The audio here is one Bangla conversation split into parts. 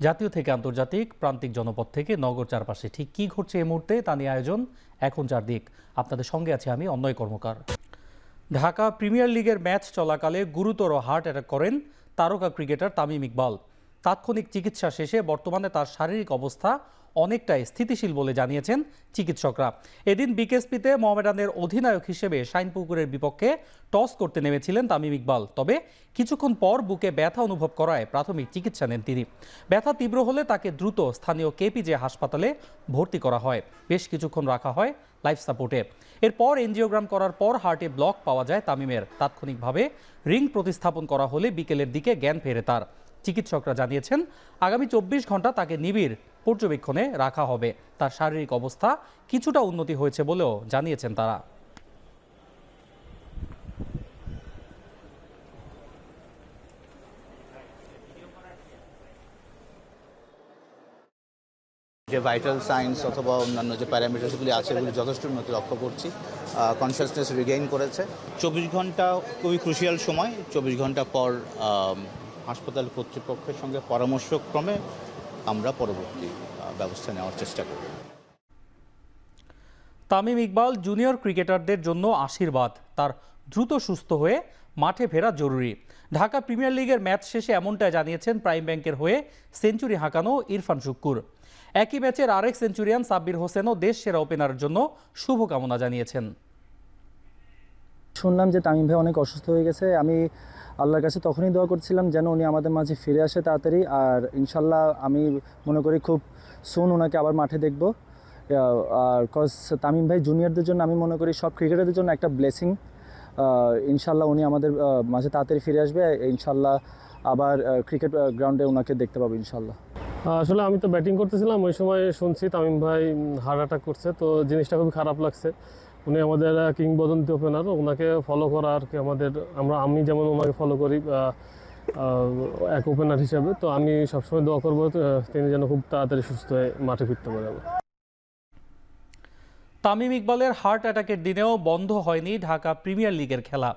জাতীয় থেকে আন্তর্জাতিক, প্রান্তিক জনপদ থেকে নগর চারপাশে ঠিক কী ঘটছে এই মুহূর্তে তা নিয়ে আয়োজন এখন চারদিক। আপনাদের সঙ্গে আছি আমি অন্নয় কর্মকার। ঢাকা প্রিমিয়ার লিগের ম্যাচ চলাকালে গুরুতর হার্ট অ্যাটাক করেন তারকা ক্রিকেটার তামিম ইকবাল। তাৎক্ষণিক চিকিৎসা শেষে বর্তমানে তার শারীরিক অবস্থা অনেকটাই স্থিতিশীল বলে জানিয়েছেন চিকিৎসকরা। এদিন বিকেএসপিতে মোহামেডানের অধিনায়ক হিসেবে শাইনপুকুরের বিপক্ষে টস করতে নেমেছিলেন তামিম ইকবাল। তবে কিছুক্ষণ পর বুকে ব্যথা অনুভব করায় প্রাথমিক চিকিৎসা নেন তিনি। ব্যথা তীব্র হলে তাকে দ্রুত স্থানীয় কেপিজে হাসপাতালে ভর্তি করা হয়। বেশ কিছুক্ষণ রাখা হয় লাইফ সাপোর্টে। এরপর এনজিওগ্রাম করার পর হার্টে ব্লক পাওয়া যায় তামিমের। তাৎক্ষণিকভাবে রিং প্রতিস্থাপন করা হলে বিকেলের দিকে জ্ঞান ফেরে তার। চিকিৎসকরা জানিয়েছেন আগামী 24 ঘন্টা তাকে নিবিড় পর্যবেক্ষণে রাখা হবে। তার শারীরিক অবস্থা কিছুটা উন্নতি হয়েছে বলেও জানিয়েছেন তারা। যে ভাইটাল সাইন্স অথবা অন্যান্য যে প্যারামিটার্সগুলি আছে এগুলি যথেষ্ট উন্নতি লক্ষ্য করছি। কনসিয়াসনেস রিগেইন করেছে। 24 ঘন্টা খুবই ক্রুশিয়াল সময়। 24 ঘন্টা পর হাসপাতাল কর্তৃপক্ষের সঙ্গে পরামর্শক্রমে আমরা পরবর্তী ব্যবস্থা নেওয়ার চেষ্টা করব। তামিম ইকবাল জুনিয়র ক্রিকেটারদের জন্য আশীর্বাদ। তার দ্রুত সুস্থ হয়ে মাঠে ফেরা জরুরি। ঢাকা প্রিমিয়ার লিগের ম্যাচ শেষে এমনটাই জানিয়েছেন প্রাইম ব্যাংকের হয়ে সেঞ্চুরি হাঁকানো ইরফান শুক্কুর। একই ম্যাচের আরেক সেঞ্চুরিয়ান সাব্বির হোসেনও দেশ সেরা ওপেনারের জন্য শুভকামনা জানিয়েছেন। শুনলাম যে তামিম ভাই অনেক অসুস্থ হয়ে গেছে। আমি আল্লাহর কাছে তখনই দোয়া করছিলাম যেন উনি আমাদের মাঝে ফিরে আসে তাড়াতাড়ি। আর ইনশাল্লাহ আমি মনে করি খুব সুন ওনাকে আবার মাঠে দেখব। আর কজ তামিম ভাই জুনিয়রদের জন্য আমি মনে করি সব ক্রিকেটারদের জন্য একটা ব্লেসিং। ইনশাল্লাহ উনি আমাদের মাঝে তাড়াতাড়ি ফিরে আসবে। ইনশাল্লাহ আবার ক্রিকেট গ্রাউন্ডে ওনাকে দেখতে পাবো ইনশাল্লাহ। আসলে আমি তো ব্যাটিং করতেছিলাম, ওই সময় শুনছি তামিম ভাই হার্ট অ্যাটাক করছে, তো জিনিসটা খুবই খারাপ লাগছে। উনি আমাদের কিংবদন্তি ওপেনার, ওনাকে ফলো করা আর কি আমি যেমন ওনাকে ফলো করি এক ওপেনার হিসাবে, তো আমি সবসময় দোয়া করবো তিনি যেন খুব তাড়াতাড়ি সুস্থ হয়ে মাঠে ফিরতে পারে। তামিম ইকবালের হার্ট অ্যাটাকের দিনেও বন্ধ হয়নি ঢাকা প্রিমিয়ার লিগের খেলা।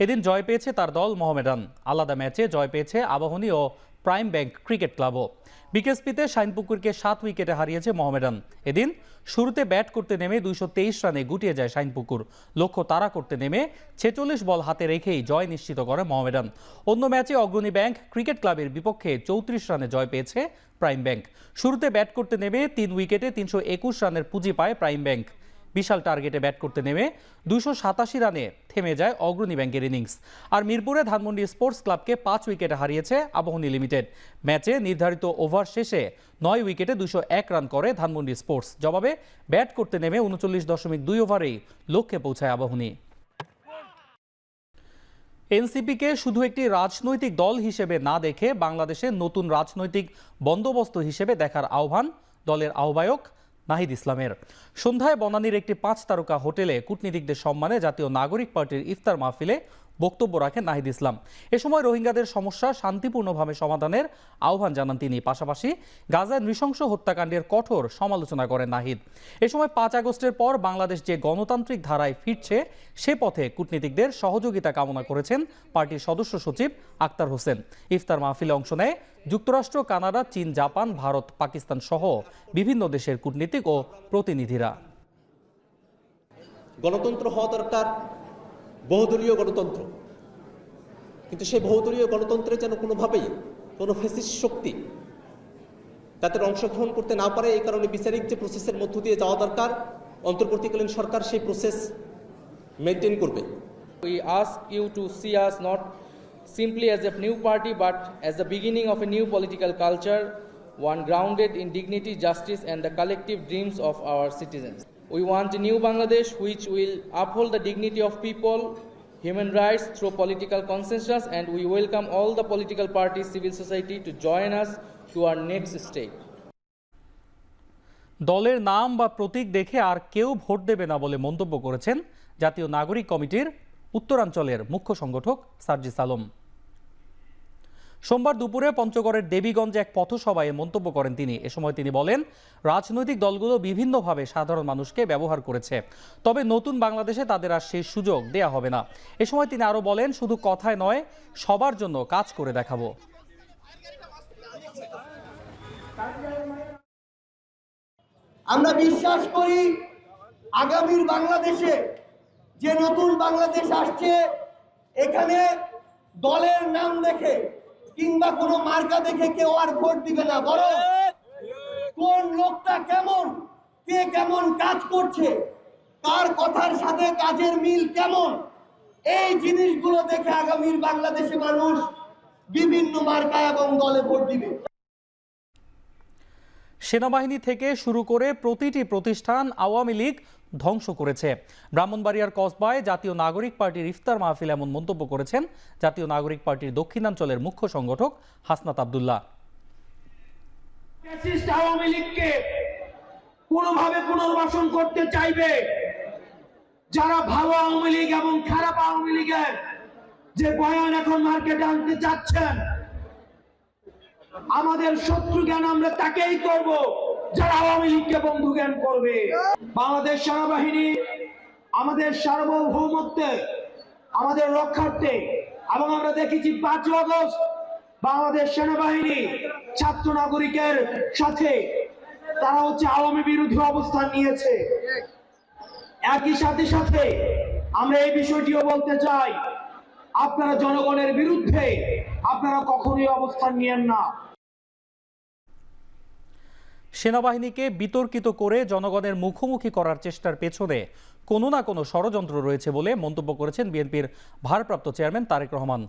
এদিন জয় পেয়েছে তার দল মোহামেডান। আলাদা ম্যাচে জয় পেয়েছে আবাহনী ও প্রাইম ব্যাংক ক্রিকেট ক্লাবও। বিকেএসপিতে শাইনপুকুরকে 7 উইকেটে হারিয়েছে মোহামেডান। এদিন শুরুতে ব্যাট করতে নেমে 223 রানে গুটিয়ে যায় শাইনপুকুর। লক্ষ্য তাড়া করতে নেমে 46 বল হাতে রেখেই জয় নিশ্চিত করে মোহামেডান। অন্য ম্যাচে অগ্রণী ব্যাংক ক্রিকেট ক্লাবের বিপক্ষে 34 রানে জয় পেয়েছে প্রাইম ব্যাংক। শুরুতে ব্যাট করতে নেমে 3 উইকেটে 321 রানের পুঁজি পায় প্রাইম ব্যাংক। বিশাল টার্গেটে ব্যাট করতে নেমে 287 রানে থেমে যায় অগ্রণী ব্যাংকের ইনিংস। আর মিরপুরে ধানমন্ডি স্পোর্টস ক্লাবকে 5 উইকেটে হারিয়েছে আবাহনী লিমিটেড। ম্যাচে নির্ধারিত ওভার শেষে 9 উইকেটে 201 রান করে ধানমন্ডি স্পোর্টস। জবাবে ব্যাট করতে নেমে 39.2 ওভারেই লক্ষ্যে পৌঁছায় আবাহনী। এনসিপিকে শুধু একটি রাজনৈতিক দল হিসেবে না দেখে বাংলাদেশে নতুন রাজনৈতিক বন্দোবস্ত হিসেবে দেখার আহ্বান দলের আহ্বায়ক নাহিদ ইসলামের। সন্ধ্যায় বনানীর একটি 5 তারকা হোটেলে কূটনীতিকদের সম্মানে জাতীয় নাগরিক পার্টির ইফতার মাহফিলে বক্তব্য রাখেন নাহিদ ইসলাম। এ সময় রোহিঙ্গাদের সমস্যা শান্তিপূর্ণভাবে সমাধানের আহ্বান জানান তিনি। পাশাপাশি গাজায় নৃশংস হত্যাকাণ্ডের কঠোর সমালোচনা করেন নাহিদ। এ সময় 5 আগস্টের পর বাংলাদেশ যে গণতান্ত্রিক ধারায় ফিরছে সে পথে কূটনীতিকদের সহযোগিতা কামনা করেছেন পার্টির সদস্য সচিব আক্তার হোসেন। ইফতার মাহফিলে অংশ নেয় যুক্তরাষ্ট্র, কানাডা, চীন, জাপান, ভারত, পাকিস্তান সহ বিভিন্ন দেশের কূটনীতিক ও প্রতিনিধিরা। গণতন্ত্র হওয়া দরকার, বহুদলীয় গণতন্ত্র, কিন্তু সেই বহুদলীয় গণতন্ত্রে যেন কোনোভাবেই কোনো ফ্যাসিস্ট শক্তি তাদের অংশগ্রহণ করতে না পারে। এই কারণে বিচারিক যে প্রসেসের মধ্য দিয়ে যাওয়া দরকার, অন্তর্বর্তীকালীন সরকার সেই প্রসেস মেনটেন করবে। We ask you to see us not simply as a new party but as the beginning of a new political culture, one grounded in dignity, justice and the collective dreams of our citizens. We want a new Bangladesh which will uphold the dignity of people, human rights through political consensus, and we welcome all the political parties, civil society to join us to our next stage. দলের নাম বা প্রতীক দেখে আর কেউ ভোট দেবে না বলে মন্তব্য করেছেন জাতীয় নাগরিক কমিটির উত্তরাঞ্চলের মুখ্য সংগঠক সার্জিস আলম। সোমবার দুপুরে পঞ্চগড়ের দেবীগঞ্জে এক পথসভায় মন্তব্য করেন তিনি। এ সময় তিনি বলেন, রাজনৈতিক দলগুলো বিভিন্নভাবে সাধারণ মানুষকে ব্যবহার করেছে, তবে নতুন বাংলাদেশে তাদের আর সেই সুযোগ দেয়া হবে না। এ সময় তিনি আরো বলেন, শুধু কথায় নয়, সবার জন্য কাজ করে দেখাবো। আমরা বিশ্বাস করি আগামীর বাংলাদেশে যে নতুন বাংলাদেশ আসছে, এখানে দলের নাম দেখে কিংবা কোনো মার্কা দেখে কেউ আর ভোট দিবে না, বরং কোন লোকটা কেমন, কে কেমন কাজ করছে, কার কথার সাথে কাজের মিল কেমন, এই জিনিসগুলো দেখে আগামীর বাংলাদেশে মানুষ বিভিন্ন মার্কা এবং দলে ভোট দিবে। সেনাবাহিনী থেকে শুরু করে প্রতিটি প্রতিষ্ঠান আওয়ামী লীগ ধ্বংস করেছে। ব্রাহ্মণবাড়িয়ার কসবায় জাতীয় নাগরিক পার্টির ইফতার মাহফিল এমন মন্তব্য করেছেন জাতীয় নাগরিক পার্টির দক্ষিণাঞ্চলের মুখ্য সংগঠক হাসনাত আব্দুল্লাহ। আওয়ামী লীগকে কোনোভাবে পুনর্বাসন করতে চাইবে যারা ভালো আওয়ামী লীগ এবং খারাপ আওয়ামী লীগের যে বয়ান এখন মার্কেটে আনতে চাচ্ছেন, আমাদের শত্রু জ্ঞান আমরা তাকেই করব যারা আওয়ামী লীগকে বন্ধু জ্ঞান করবে। বাংলাদেশ সেনাবাহিনী আমাদের সার্বভৌমত্বে, আমাদের রক্ষার্থে, এবং আমরা দেখেছি 5 আগস্ট বাংলাদেশ সেনাবাহিনী ছাত্র নাগরিকের সাথে তারা আওয়ামী বিরোধী অবস্থান নিয়েছে। একই সাথে সাথে আমরা এই বিষয়টিও বলতে চাই, আপনারা জনগণের বিরুদ্ধে আপনারা কখনোই অবস্থান নিয়েন না। সেনাবাহিনীকে বিতর্কিত করে জনগণের মুখোমুখি করার চেষ্টার পেছনে কোনো না কোনো ষড়যন্ত্র রয়েছে বলে মন্তব্য করেছেন বিএনপির ভারপ্রাপ্ত চেয়ারম্যান তারেক রহমান।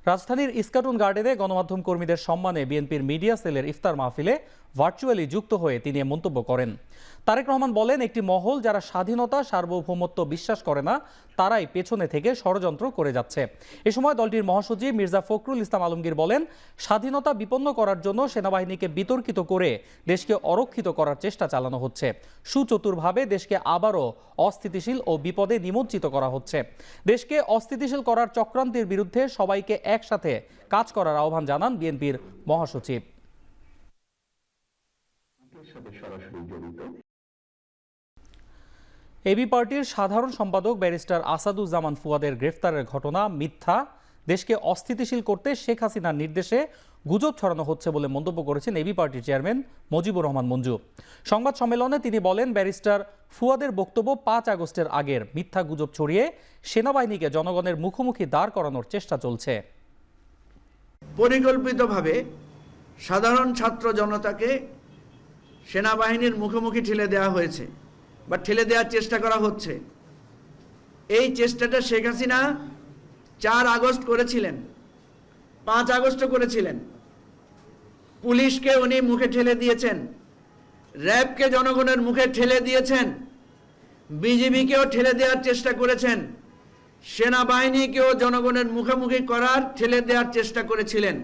রাজধানীর ইস্কাটন গার্ডেনে গণমাধ্যম কর্মীদের সম্মানে বিএনপির মিডিয়া সেলের ইফতার মাহফিলে ভার্চুয়ালি যুক্ত হয়ে তিনি মন্তব্য করেন। তারেক রহমান বলেন, একটি মহল যারা স্বাধীনতা সার্বভৌমত্ব বিশ্বাস করে না তারাই পেছনে থেকে ষড়যন্ত্র করে যাচ্ছে। এ সময় দলটির মহাসচিব মির্জা ফখরুল ইসলাম আলমগীর বলেন, স্বাধীনতা বিপন্ন করার জন্য সেনাবাহিনীকে বিতর্কিত করে দেশকে অরক্ষিত করার চেষ্টা চালানো হচ্ছে। সুচতুরভাবে দেশকে আবারও অস্থিতিশীল ও বিপদে নিমজ্জিত করা হচ্ছে। দেশকে অস্থিতিশীল করার চক্রান্তের বিরুদ্ধে সবাইকে একসাথে কাজ করার আহ্বান জানান বিএনপির মহাসচিব। এবি পার্টির সাধারণ সম্পাদক ব্যারিস্টার আসাদুজ্জামান ফুয়াদের গ্রেফতারের ঘটনা মিথ্যা, দেশকে অস্থিতিশীল করতে শেখ হাসিনার নির্দেশে গুজব ছড়ানো হচ্ছে বলে মন্তব্য করেছেন এবি পার্টির চেয়ারম্যান মুজিবুর রহমান মঞ্জু। সংবাদ সম্মেলনে তিনি বলেন, ব্যারিস্টার ফুয়াদের বক্তব্য 5 আগস্টের আগের মিথ্যা গুজব ছড়িয়ে সেনাবাহিনীকে জনগণের মুখোমুখি দাঁড় করানোর চেষ্টা চলছে। পরিকল্পিতভাবে সাধারণ ছাত্র জনতাকে সেনাবাহিনীর মুখোমুখি ঠেলে দেওয়া হয়েছে বা ঠেলে দেওয়ার চেষ্টা করা হচ্ছে। এই চেষ্টাটা শেখ হাসিনা 4 আগস্ট করেছিলেন, 5 আগস্ট করেছিলেন। পুলিশকে উনি মুখে ঠেলে দিয়েছেন, র্যাবকে জনগণের মুখে ঠেলে দিয়েছেন, বিজিবিকেও ঠেলে দেওয়ার চেষ্টা করেছেন, সেনাবাহিনীকেও জনগণের মুখোমুখি করার ঠেলে দেওয়ার চেষ্টা করেছিলেন।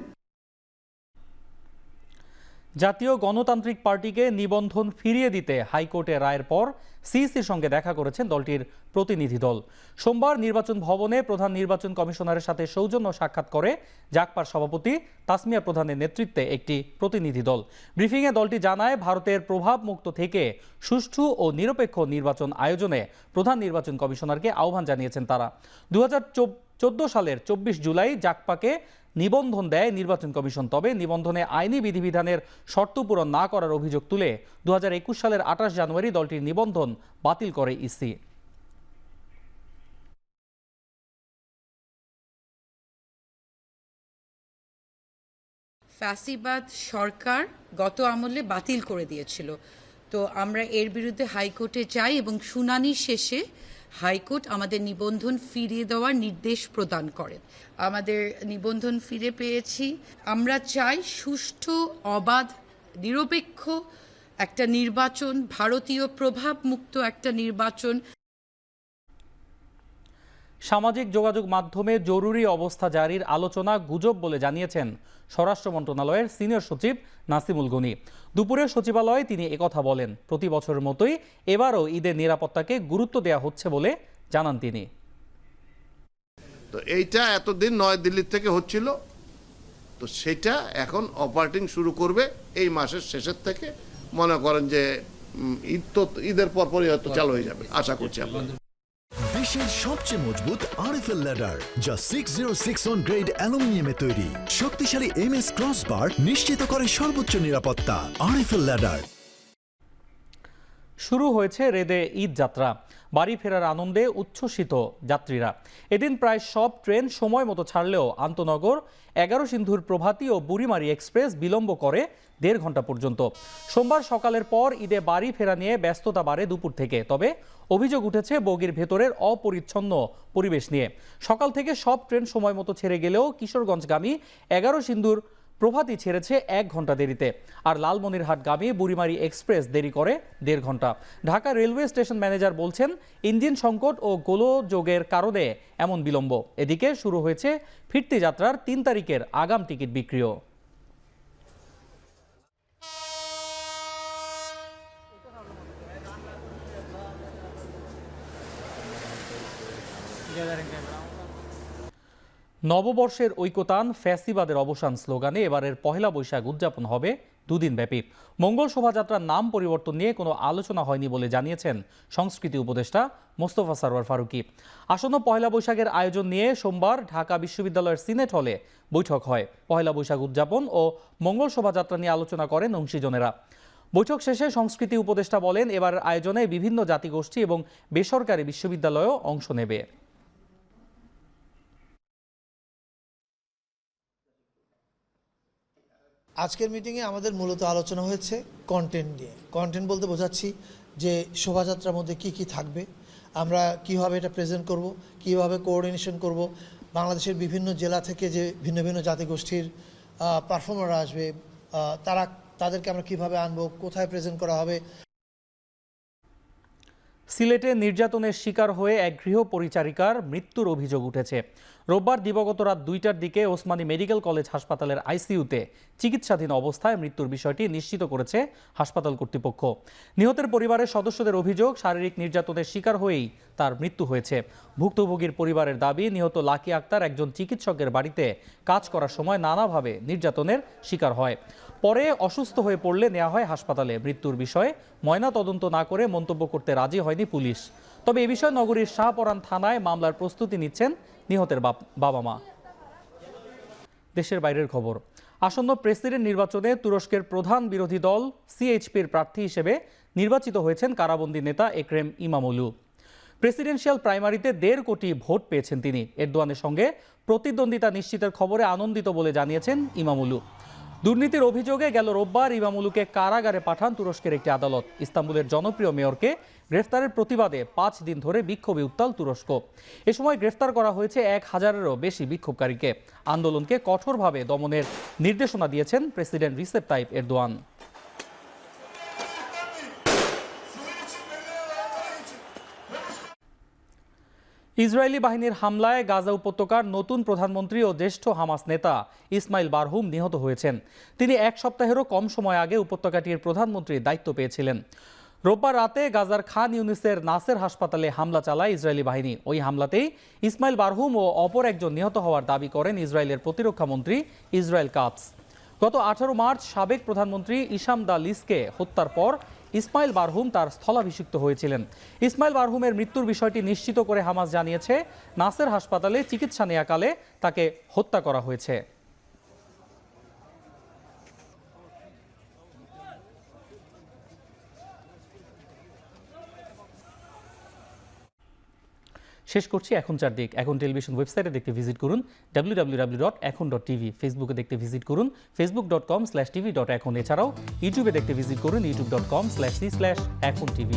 জাতীয় গণতান্ত্রিক পার্টিকে নিবন্ধন ফিরিয়ে দিতে হাইকোর্টের রায়ের পর সিইসির সঙ্গে দেখা করেছেন দলটির প্রতিনিধি দল। সোমবার নির্বাচন ভবনে প্রধান নির্বাচন কমিশনারের সাথে সৌজন্য সাক্ষাৎ করে জাগপার সভাপতি তাসমিয়া প্রধানের নেতৃত্বে একটি প্রতিনিধি দল। ব্রিফিংয়ে দলটি জানায়, ভারতের প্রভাব মুক্ত থেকে সুষ্ঠু ও নিরপেক্ষ নির্বাচন আয়োজনে প্রধান নির্বাচন কমিশনারকে আহ্বান জানিয়েছেন তারা। 2014 সালের 24 জুলাই জাগপাকে নিবন্ধন দেয় নির্বাচন কমিশন। তবে নিবন্ধনে আইনি বিধিবিধানের শর্ত পূরণ না করার অভিযোগ তুলে 2021 সালের 28 জানুয়ারি দলটির নিবন্ধন বাতিল করে ইসি। ফ্যাসিবাদ সরকার গত আমলে বাতিল করে দিয়েছিল, তো আমরা এর বিরুদ্ধে হাইকোর্টে যাই এবং শুনানি শেষে হাইকোর্ট আমাদের নিবন্ধন ফিরিয়ে দেওয়ার নির্দেশ প্রদান করেন। আমাদের নিবন্ধন ফিরে পেয়েছি। আমরা চাই সুষ্ঠু, অবাধ, নিরপেক্ষ একটা নির্বাচন, ভারতীয় প্রভাব মুক্ত একটা নির্বাচন। সামাজিক যোগাযোগ মাধ্যমে জরুরি অবস্থা জারির আলোচনা গুজব বলে জানিয়েছেন স্বরাষ্ট্র মন্ত্রণালয়ের সিনিয়র সচিব নাসিমুল গনি। দুপুরে সচিবালয়ে তিনি একথা বলেন। প্রতি বছরের মতোই এবারও ঈদের নিরাপত্তাকে গুরুত্ব দেওয়া হচ্ছে বলে জানান তিনি। তো এইটা এতদিন নয়াদিল্লি থেকে হচ্ছিল, তো সেটা এখন অপারেটিং শুরু করবে এই মাসের শেষের থেকে। মনে করেন যে ঈদের পরপরই হয়তো চালু হয়ে যাবে, আশা করছি আমরা। বিশ্বের সবচেয়ে মজবুত আরএফএল ল্যাডার, যা 6061 গ্রেড অ্যালুমিনিয়ামে তৈরি। শক্তিশালী এমএস ক্রসবার নিশ্চিত করে সর্বোচ্চ নিরাপত্তা। RFL ladder. শুরু হয়েছে রেদে ঈদ যাত্রা। বাড়ি ফেরার আনন্দে উচ্ছ্বসিত যাত্রীরা। এদিন প্রায় সব ট্রেন সময় মতো ছাড়লেও আন্তনগর, 11 সিন্ধুর প্রভাতী ও বুড়িমারি এক্সপ্রেস বিলম্ব করে 1.5 ঘন্টা পর্যন্ত। সোমবার সকালের পর ঈদে বাড়ি ফেরা নিয়ে ব্যস্ততা বাড়ে দুপুর থেকে। তবে অভিযোগ উঠেছে বগির ভেতরের অপরিচ্ছন্ন পরিবেশ নিয়ে। সকাল থেকে সব ট্রেন সময় মতো ছেড়ে গেলেও কিশোরগঞ্জগামী 11 সিন্ধুর প্রভাতী ছেড়েছে 1 ঘন্টা দেরিতে, আর লালমনিরহাটগামী বুড়িমারি এক্সপ্রেস দেরি করে 1.5 ঘন্টা। ঢাকা রেলওয়ে স্টেশন ম্যানেজার বলছেন, ইঞ্জিন সংকট ও গোলযোগের কারণে এমন বিলম্ব। এদিকে শুরু হয়েছে ফিরতি যাত্রার 3 তারিখের আগাম টিকিট বিক্রিও। নববর্ষের ঐকতান ফ্যাসিবাদের অবসান স্লোগানে এবারের পহেলা বৈশাখ উদযাপন হবে 2 দিন ব্যাপী। মঙ্গল শোভাযাত্রার নাম পরিবর্তন নিয়ে কোনো আলোচনা হয়নি বলে জানিয়েছেন সংস্কৃতি উপদেষ্টা মোস্তফা সরওয়ার ফারুকী। আসন্ন পহেলা বৈশাখের আয়োজন নিয়ে সোমবার ঢাকা বিশ্ববিদ্যালয়ের সিনেট হলে বৈঠক হয়। পহেলা বৈশাখ উদযাপন ও মঙ্গল শোভাযাত্রা নিয়ে আলোচনা করেন অংশীজনেরা। বৈঠক শেষে সংস্কৃতি উপদেষ্টা বলেন, এবারের আয়োজনে বিভিন্ন জাতিগোষ্ঠী এবং বেসরকারি বিশ্ববিদ্যালয়ও অংশ নেবে। আজকের মিটিংয়ে আমাদের মূলত আলোচনা হয়েছে কন্টেন্ট নিয়ে। কন্টেন্ট বলতে বোঝাচ্ছি যে শোভাযাত্রার মধ্যে কি কি থাকবে, আমরা কিভাবে এটা প্রেজেন্ট করব, কিভাবে কোঅর্ডিনেশন করব, বাংলাদেশের বিভিন্ন জেলা থেকে যে ভিন্ন ভিন্ন জাতিগোষ্ঠীর পারফর্মাররা আসবে তাদেরকে আমরা কিভাবে আনবো, কোথায় প্রেজেন্ট করা হবে। সিলেটে নির্যাতনের শিকার হয়ে এক গৃহ পরিচারিকার মৃত্যুর অভিযোগ উঠেছে। রোববার দিবাগত রাত 2টার দিকে ওসমানী মেডিকেল কলেজ হাসপাতালের আইসিইউতে চিকিৎসাধীন অবস্থায় মৃত্যুর বিষয়টি নিশ্চিত করেছে হাসপাতাল কর্তৃপক্ষ। নিহতের পরিবারের সদস্যদের অভিযোগ, শারীরিক নির্যাতনের শিকার হয়েই তার মৃত্যু হয়েছে। ভুক্তভোগীর পরিবারের দাবি, নিহত লাকি আক্তার একজন চিকিৎসকের বাড়িতে কাজ করার সময় নানাভাবে নির্যাতনের শিকার হয়। পরে অসুস্থ হয়ে পড়লে নেওয়া হয় হাসপাতালে। মৃত্যুর বিষয়ে ময়না তদন্ত না করে মন্তব্য করতে রাজি হয়নি পুলিশ। তবে এ বিষয়ে নগরীর শাহপরান থানায় মামলার প্রস্তুতি নিচ্ছেন নিহতের বাবা মা। দেশের বাইরের খবর। আসন্ন প্রেসিডেন্ট নির্বাচনে তুরস্কের প্রধান বিরোধী দল সিএইচপির প্রার্থী হিসেবে নির্বাচিত হয়েছেন কারাবন্দী নেতা একরেম ইমামোগলু। প্রেসিডেন্সিয়াল প্রাইমারিতে 1.5 কোটি ভোট পেয়েছেন তিনি। এরদোয়ানের সঙ্গে প্রতিদ্বন্দ্বিতা নিশ্চিতের খবরে আনন্দিত বলে জানিয়েছেন ইমামোগলু। দুর্নীতির অভিযোগে গেল রোববার ইমামোগলুকে কারাগারে পাঠান তুরস্কের একটি আদালত। ইস্তাম্বুলের জনপ্রিয় মেয়রকে গ্রেফতারের প্রতিবাদে 5 দিন ধরে বিক্ষোভে উত্তাল তুরস্ক। এ সময় গ্রেফতার করা হয়েছে 1000-এরও বেশি বিক্ষোভকারীকে। আন্দোলনকে কঠোরভাবে দমনের নির্দেশনা দিয়েছেন president Recep Tayyip Erdogan. Israeli বাহিনীর হামলায় গাজা উপত্যকার নতুন প্রধানমন্ত্রী ও জ্যেষ্ঠ হামাস নেতা ইসমাইল বারহুম নিহত হয়েছেন। তিনি 1 সপ্তাহেরও কম সময় আগে উপত্যকাটির প্রধানমন্ত্রীর দায়িত্ব পেয়েছিলেন। রোববার রাতে গাজার খান ইউনিসের নাসের হাসপাতালে হামলা চালায় ইসরায়েলি বাহিনী। ওই হামলাতেই ইসমাইল বারহুম ও অপর একজন নিহত হওয়ার দাবি করেন ইসরায়েলের প্রতিরক্ষা মন্ত্রী ইসরায়েল কাটস। গত 18 মার্চ সাবেক প্রধানমন্ত্রী ইসাম দা লিসকে হত্যার পর ইসমাইল বারহুম তার স্থলাভিষিক্ত হয়েছিলেন। ইসমাইল বারহুমের মৃত্যুর বিষয়টি নিশ্চিত করে হামাস জানিয়েছে, নাসের হাসপাতালে চিকিৎসা নেওয়াকালে তাকে হত্যা করা হয়েছে। শেষ করছি এখন চারদিক। এখন টেলিভিশন ওয়েবসাইটে দেখতে ভিজিট করুন www.ekhon.tv। ফেসবুকে দেখতে ভিজিট করুন facebook.com/tv.ekhon। এছাড়াও ইউটিউবে দেখতে ভিজিট করুন youtube.com/c/ekhon tv।